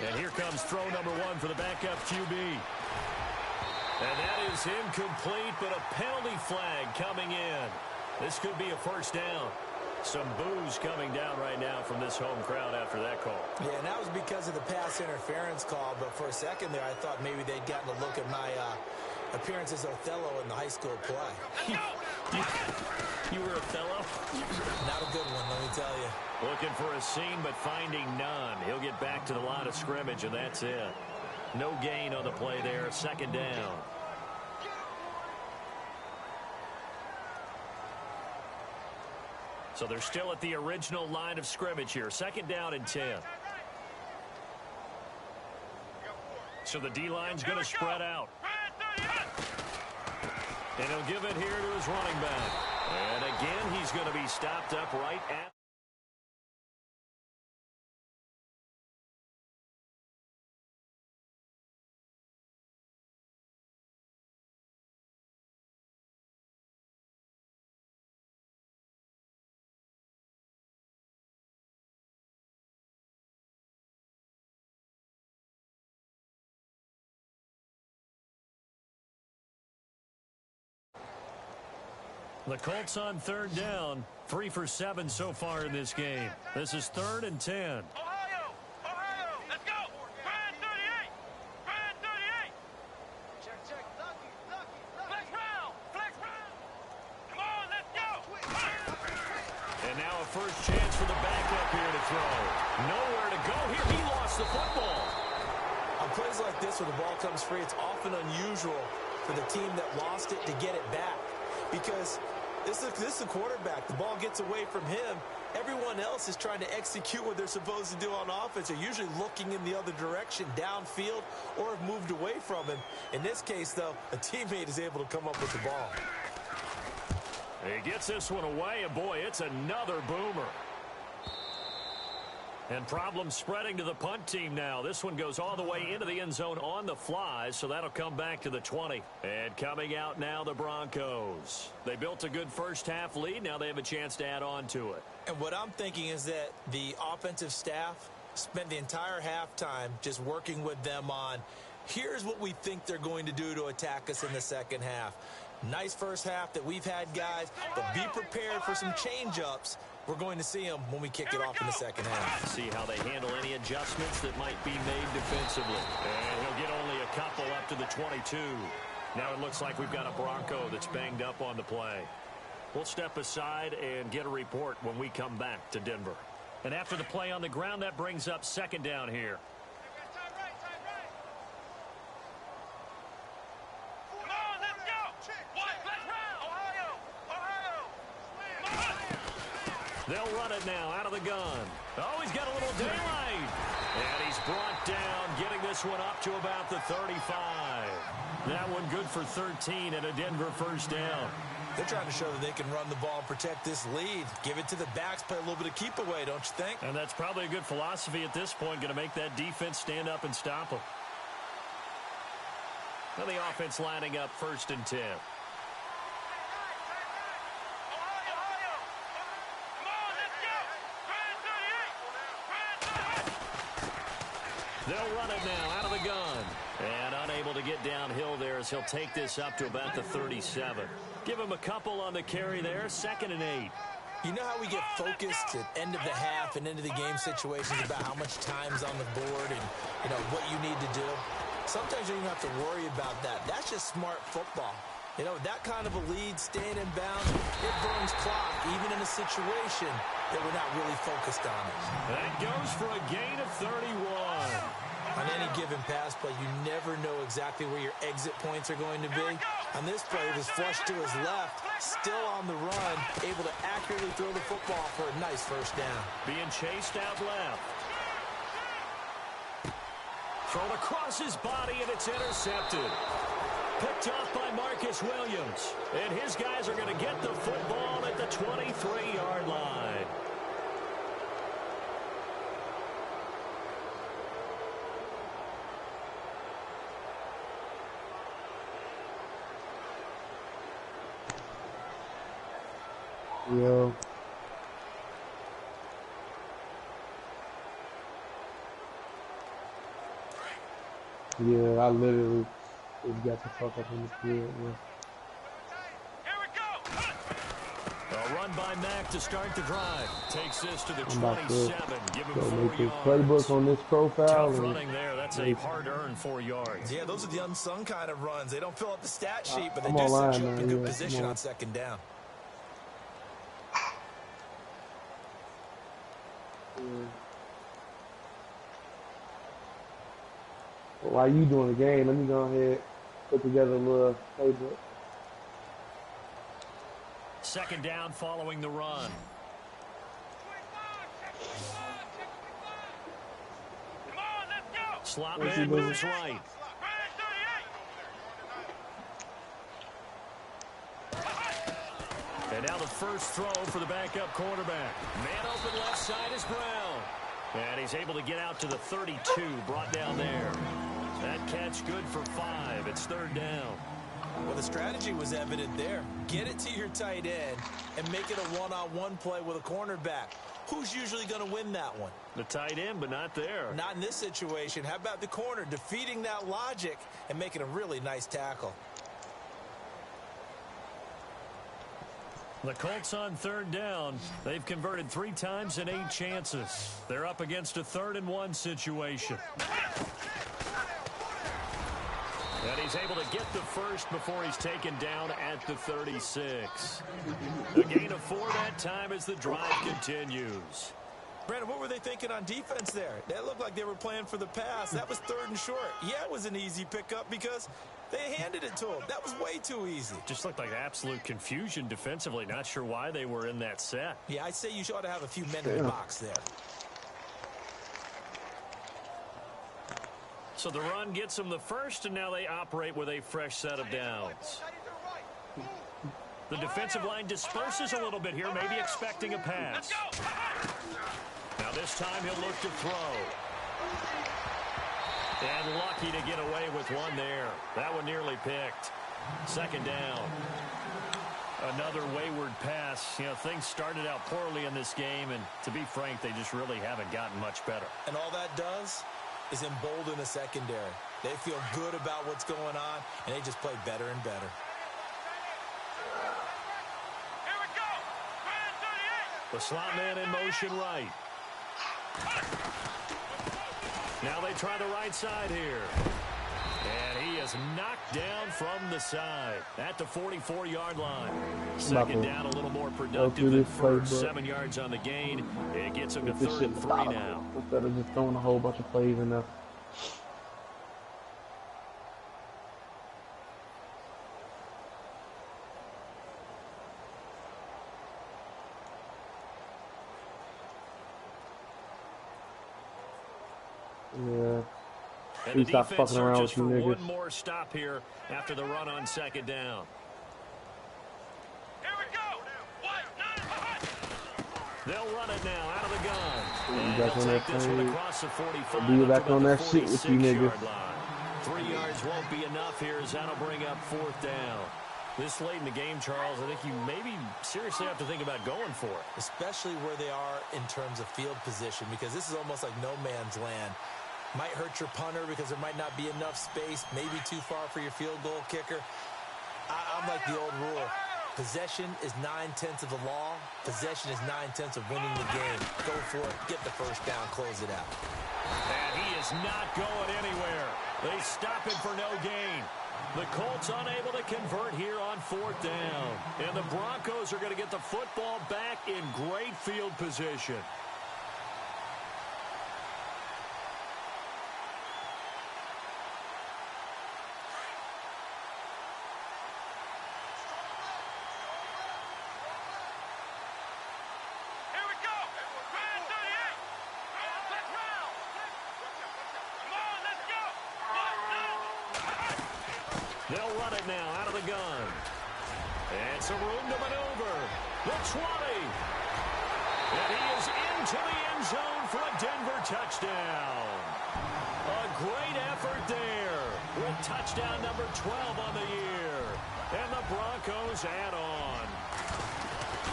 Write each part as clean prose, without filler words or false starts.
And here comes throw number one for the backup QB. And that is incomplete, but a penalty flag coming in. This could be a first down. Some boos coming down right now from this home crowd after that call. Yeah, and that was because of the pass interference call. But for a second there, I thought maybe they'd gotten a look at my appearance as Othello in the high school play. You were Othello? Not a good one, let me tell you. Looking for a seam, but finding none. He'll get back to the line of scrimmage, and that's it. No gain on the play there. Second down. So they're still at the original line of scrimmage here. Second down and 10. So the D-line's going to spread out. And he'll give it here to his running back. And again, he's going to be stopped up right at... The Colts on third down. 3 for 7 so far in this game. This is 3rd and 10. Ohio! Let's go! Brand 38! Brand 38! Check. Flex round! Come on, let's go! And now a first chance for the backup here to throw. Nowhere to go here. He lost the football. On plays like this where the ball comes free, it's often unusual for the team that lost it to get it back. Because this is the quarterback. The ball gets away from him. Everyone else is trying to execute what they're supposed to do on offense. They're usually looking in the other direction, downfield, or have moved away from him. In this case, though, a teammate is able to come up with the ball. He gets this one away, and boy, it's another boomer. And problems spreading to the punt team now. This one goes all the way into the end zone on the fly, so that'll come back to the 20. And coming out now, the Broncos. They built a good first-half lead. Now they have a chance to add on to it. And what I'm thinking is that the offensive staff spent the entire halftime just working with them on, here's what we think they're going to do to attack us in the second half. Nice first half that we've had, guys, but be prepared for some change-ups. We're going to see them when we kick it off in the second half. See how they handle any adjustments that might be made defensively. And he'll get only a couple up to the 22. Now it looks like we've got a Bronco that's banged up on the play. We'll step aside and get a report when we come back to Denver. And after the play on the ground, that brings up second down here. They'll run it now out of the gun. Oh, he's got a little daylight. And he's brought down, getting this one up to about the 35. That one good for 13 and a Denver first down. They're trying to show that they can run the ball and protect this lead. Give it to the backs, play a little bit of keep away, don't you think? And that's probably a good philosophy at this point, going to make that defense stand up and stop them. Now the offense lining up 1st and 10. They'll run it now out of the gun. And unable to get downhill there as he'll take this up to about the 37. Give him a couple on the carry there. 2nd and 8. You know how we get focused at end of the half and into the game situations about how much time's on the board and, you know, what you need to do? Sometimes you don't have to worry about that. That's just smart football. You know, that kind of a lead, staying in bounds, it burns clock, even in a situation that we're not really focused on it. That goes for a gain of 31. On any given pass play, you never know exactly where your exit points are going to be. On this play, it was flushed to his left, still on the run, able to accurately throw the football for a nice first down. Being chased out left. Thrown across his body, and it's intercepted. Picked off by Marcus Williams. And his guys are going to get the football at the 23-yard line. Yo. Yeah, I literally just got the fuck up in the field. Yeah. Here we go. A run by Mack to start the drive. Takes this to the I'm about to 27. Give him go 4 make this yards. playbook on this profile. Tough And running there. That's a hard-earned 4 yards. Yeah, those are the unsung kind of runs. They don't fill up the stat sheet, but they I'm do online, set you up in man. good Yeah, position come on second down. yeah. Well, while you doing the game, let me go ahead put together a little playbook. Second down following the run. Come on, let's go. Slot What's he man doing? moves right. Ryan 38. And now the first throw for the backup quarterback. Man open left side is Brown. And he's able to get out to the 32, brought down there. That catch good for 5. It's third down. Well, the strategy was evident there. Get it to your tight end and make it a one-on-one play with a cornerback. Who's usually going to win that one? The tight end, but not there. Not in this situation. How about the corner defeating that logic and making a really nice tackle? The Colts on third down. They've converted 3 times in 8 chances. They're up against a 3rd-and-1 situation. And he's able to get the first before he's taken down at the 36. A gain of 4 that time as the drive continues. Brandon, what were they thinking on defense there? That looked like they were playing for the pass. That was 3rd and short. Yeah, it was an easy pickup because they handed it to him. That was way too easy. Just looked like absolute confusion defensively. Not sure why they were in that set. Yeah, I'd say you ought to have a few men in the box there. So the run gets them the first, and now they operate with a fresh set of downs. The defensive line disperses a little bit here, maybe expecting a pass. Now this time he'll look to throw. And lucky to get away with one there. That one nearly picked. Second down. Another wayward pass. You know, things started out poorly in this game, and to be frank, they just really haven't gotten much better. And all that does is embolden the secondary. They feel good about what's going on, and they just play better and better. Here we go. Ryan 38. The slot man in motion right. Now they try the right side here. And he is knocked down from the side at the 44-yard line. Second down a little more productive than first. 7 yards on the gain. It gets him to 3rd and 3 now. Instead of just throwing a whole bunch of plays in there. Yeah. And the stop defense fucking around searches with you for niggas. one more stop here after the run on second down. Here we go. White, 9 behind. They'll run it now out of the gun. You And back he'll on take that this one thing. across the 45. Be up back to on about that the shit with you 46-yard niggas. line. 3 yards won't be enough here as that'll bring up 4th down. This late in the game, Charles, I think you maybe seriously have to think about going for it. Especially where they are in terms of field position, because this is almost like no man's land. Might hurt your punter because there might not be enough space, maybe too far for your field goal kicker. I'm like the old rule. Possession is 9/10 of the law. Possession is 9/10 of winning the game. Go for it, get the first down, close it out. And he is not going anywhere. They stop him for no gain. The Colts unable to convert here on 4th down. And the Broncos are going to get the football back in great field position. Here we go. Ryan 38. Let's round. Come on, let's go. White, 9. They'll run it now out of the gun. And some room to maneuver. The 20. And he is into the end zone for a Denver touchdown. A great effort there with touchdown number 12 on the year. And the Broncos add on.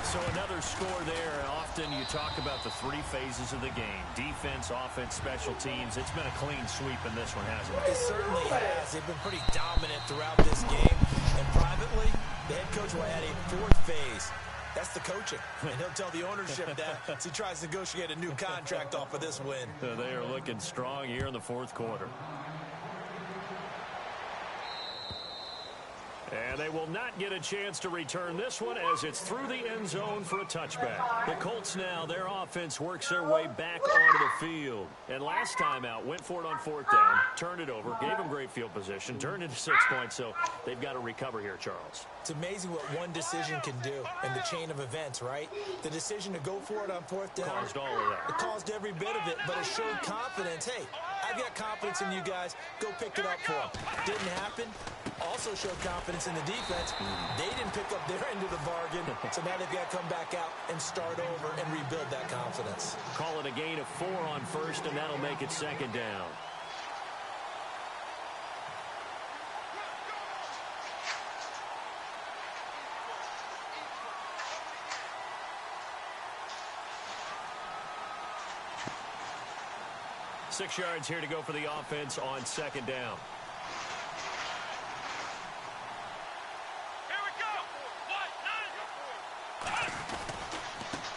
So So another score there. Often you talk about the three phases of the game. Defense, offense, special teams. It's been a clean sweep in this one, hasn't it? It certainly has. They've been pretty dominant throughout this game. And privately, the head coach will add a fourth phase. That's the coaching. And he'll tell the ownership that as he tries to negotiate a new contract off of this win. They are looking strong here in the fourth quarter. And they will not get a chance to return this one as it's through the end zone for a touchback. The Colts now, their offense works their way back onto the field. And last time out, went for it on fourth down, turned it over, gave them great field position, turned it to 6 points, so they've got to recover here, Charles. It's amazing what one decision can do in the chain of events, right? The decision to go for it on fourth down. Caused all of that. It caused every bit of it, but it showed confidence. Hey, I've got confidence in you guys. Go pick it up for them. Didn't happen. Also showed confidence in the defense. They didn't pick up their end of the bargain, so now they've got to come back out and start over and rebuild that confidence. Call it a gain of 4 on first, and that'll make it second down. Six yards here to go for the offense on second down.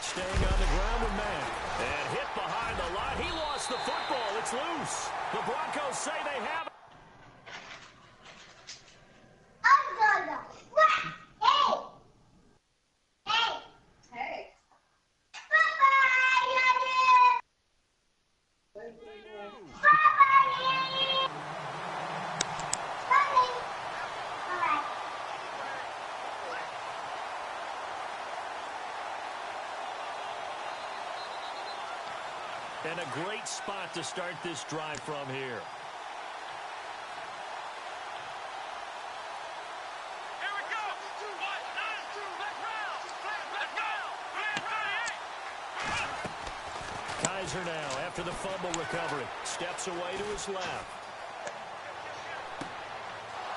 Staying on the ground with Mack. And hit behind the line. He lost the football. It's loose. The Broncos say they have it. And a great spot to start this drive from here. Here we go. Kaiser now, after the fumble recovery, steps away to his left.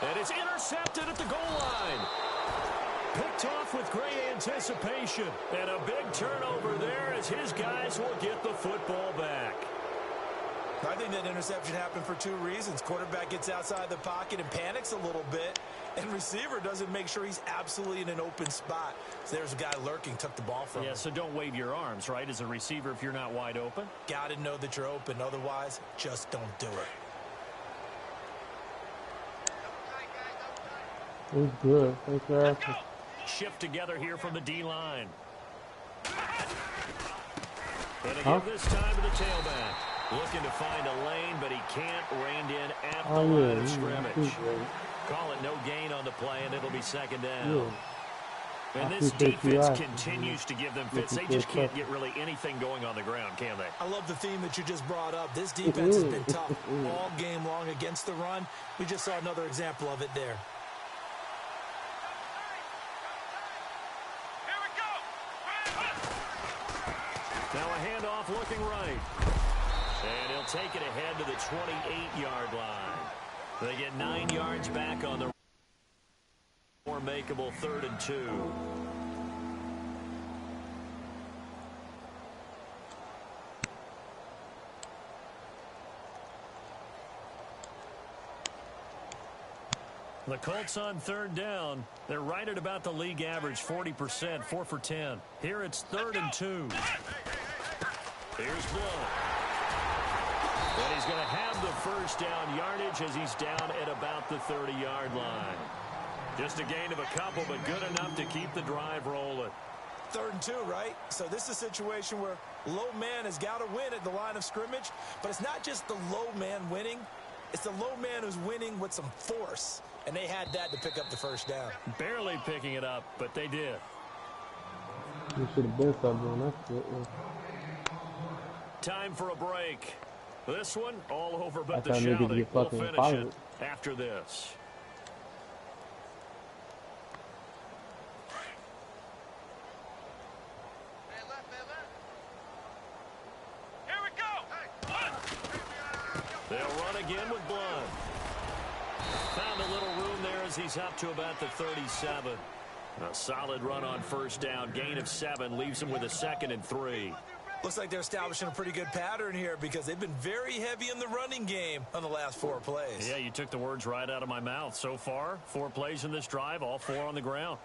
And it's intercepted at the goal line. Picked off with great anticipation. And a big turnover there as his guys will get the football back. I think that interception happened for two reasons. Quarterback gets outside the pocket and panics a little bit, and receiver doesn't make sure he's absolutely in an open spot. So there's a guy lurking, took the ball from him. Yeah, so don't wave your arms, right, as a receiver if you're not wide open. Got to know that you're open. Otherwise, just don't do it. It was good. Thanks for asking. Shift together here from the D-line. And again this time to the tailback. Looking to find a lane, but he can't rein in at the line of scrimmage. Call it no gain on the play, and it'll be second down. And this defense continues to give them fits. They just can't get really anything going on the ground, can they? I love the theme that you just brought up. This defense has been tough all game long against the run. We just saw another example of it there. Now a handoff looking right. And he'll take it ahead to the 28-yard line. They get 9 yards back on the more makeable 3rd and 2. The Colts on 3rd down. They're right at about the league average, 40%, 4 for 10. Here it's 3rd and 2. Here's Blunt. And he's going to have the first down yardage as he's down at about the 30-yard line. Just a gain of a couple, but good enough to keep the drive rolling. 3rd and 2, right? So this is a situation where low man has got to win at the line of scrimmage, but it's not just the low man winning. It's the low man who's winning with some force, and they had that to pick up the first down. Barely picking it up, but they did. You should have been something. That's it. Time for a break. This one all over but That's the how niggas shouting. get We'll fucking finish fired. it after this. Here we go. They'll run again with Blunt. Found a little room there as he's up to about the 37. A solid run on first down. Gain of 7 leaves him with a 2nd and 3. Looks like they're establishing a pretty good pattern here because they've been very heavy in the running game on the last 4 plays. Yeah, you took the words right out of my mouth. So far, 4 plays in this drive, all 4 on the ground.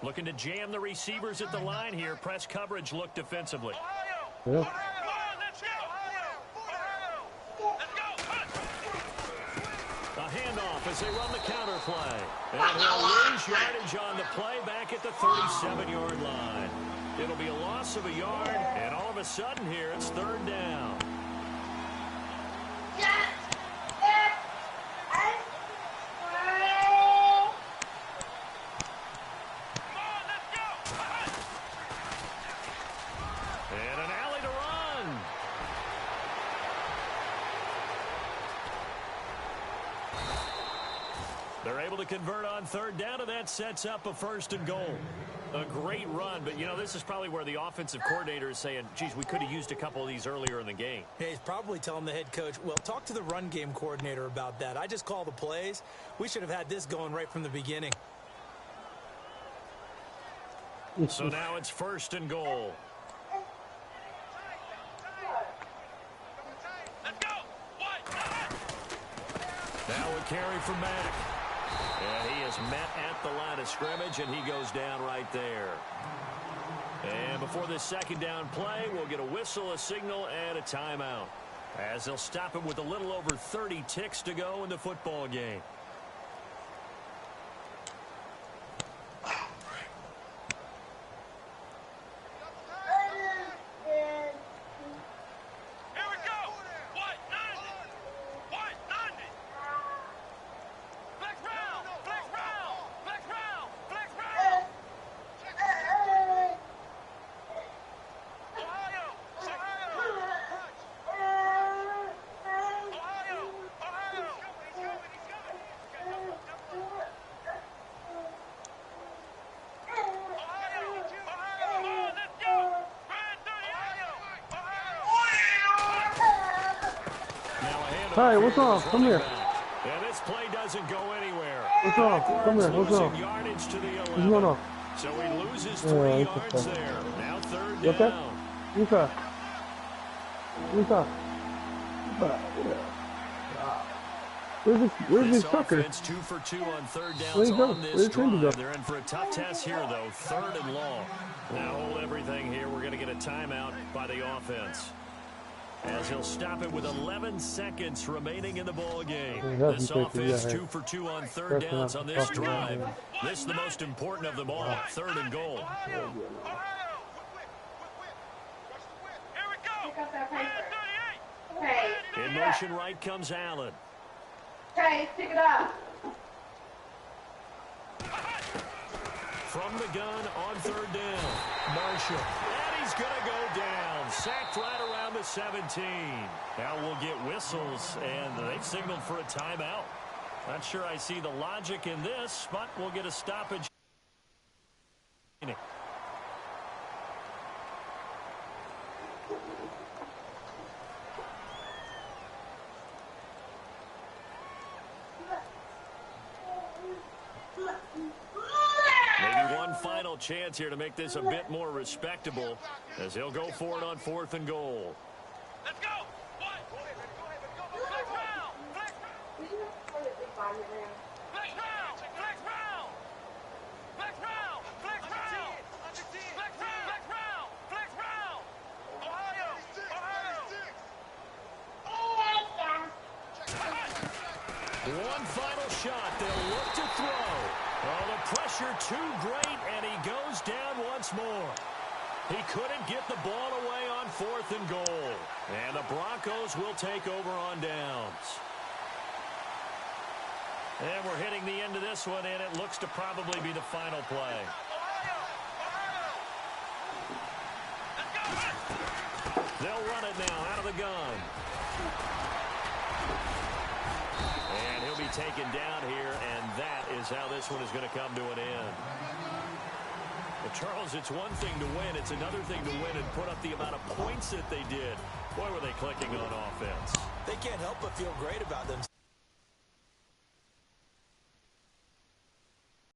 Looking to jam the receivers at the line here. Press coverage look defensively. Yeah. A handoff as they run the counter play. And he'll lose yardage on the play back at the 37-yard line. It'll be a loss of a yard, and all of a sudden here, it's 3rd down. And an alley to run. They're able to convert on 3rd down, and that sets up a 1st and goal. A great run, but, you know, this is probably where the offensive coordinator is saying, geez, we could have used a couple of these earlier in the game. Yeah, he's probably telling the head coach, well, talk to the run game coordinator about that. I just call the plays. We should have had this going right from the beginning. So now it's 1st and goal. Now a carry for Mack. And he is met at the line of scrimmage, and he goes down right there. And before this 2nd down play, we'll get a whistle, a signal, and a timeout, as they'll stop him with a little over 30 ticks to go in the football game. Hey, what's up? Come here. And this play doesn't go anywhere. What's up? Come here. What's up? Yardage to the 11. What's going on? So he loses 3 yards there. Now 3rd down. Okay. What's Where's this sucker? Offense 2 for 2 on 3rd downs Where'd he go? on this Where'd Trendy go? drive. They're in for a tough test here, though. 3rd and long. Now hold everything here. We're going to get a timeout by the offense, as he'll stop it with 11 seconds remaining in the ball game. This offense 2 for 2 on 3rd downs on this drive. This is the most important of them all. 3rd and goal. In motion right comes Allen. Okay, pick it up. From the gun on 3rd down. Marshall. And he's going to go down. Sacked right around the 17. Now we'll get whistles, and they've signaled for a timeout. Not sure I see the logic in this, but we'll get a stoppage. Maybe one final chance here to make this a bit more respectable, as he'll go for it on 4th and goal. Let's go! What? Flex round! Flex round! Flex round! Flex round! Flex round! Flex round! Flex round! Flex round! Flex round! Ohio! One final shot. They'll look to throw. Oh, the pressure too great, and he goes down once more. He couldn't get the ball away on 4th and goal. And the Broncos will take over on downs. And we're hitting the end of this one, and it looks to probably be the final play. They'll run it now out of the gun. And he'll be taken down here, and that is how this one is going to come to an end. Well, Charles, it's one thing to win. It's another thing to win and put up the amount of points that they did. Boy, were they clicking on offense. They can't help but feel great about them.